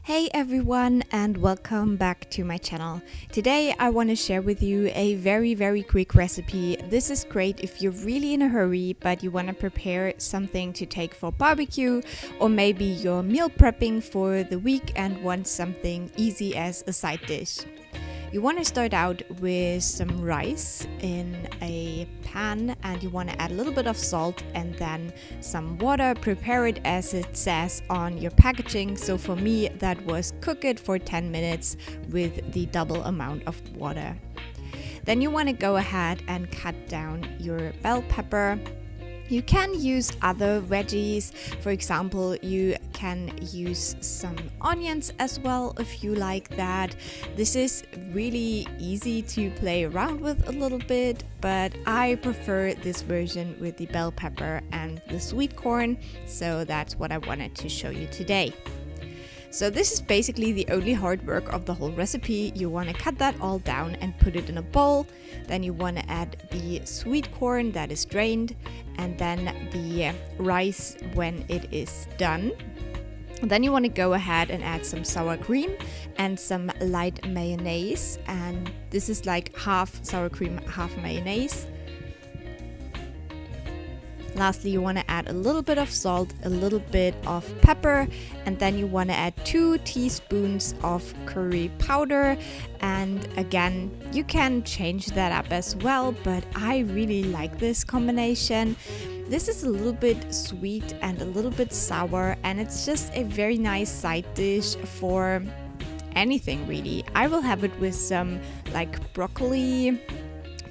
Hey everyone, and welcome back to my channel. Today I want to share with you a very quick recipe. This is great if you're really in a hurry but you want to prepare something to take for barbecue, or maybe you're meal prepping for the week and want something easy as a side dish. You want to start out with some rice in a pan, and you want to add a little bit of salt and then some water. Prepare it as it says on your packaging. So for me, that was cook it for 10 minutes with the double amount of water. Then you want to go ahead and cut down your bell pepper. You can use other veggies. For example, you can use some onions as well if you like that. This is really easy to play around with a little bit, but I prefer this version with the bell pepper and the sweet corn, so that's what I wanted to show you today. So this is basically the only hard work of the whole recipe. You want to cut that all down and put it in a bowl. Then you want to add the sweet corn that is drained, and then the rice when it is done. And then you want to go ahead and add some sour cream and some light mayonnaise. And this is like half sour cream, half mayonnaise. Lastly, you want to add a little bit of salt, a little bit of pepper, and then you want to add 2 teaspoons of curry powder. And again, you can change that up as well, but I really like this combination. This is a little bit sweet and a little bit sour, and it's just a very nice side dish for anything really. I will have it with some like broccoli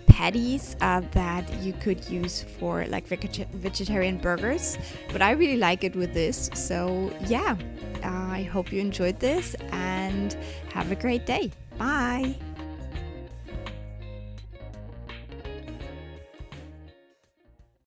patties that you could use for like vegetarian burgers, but I really like it with this. So yeah, I hope you enjoyed this and have a great day. Bye.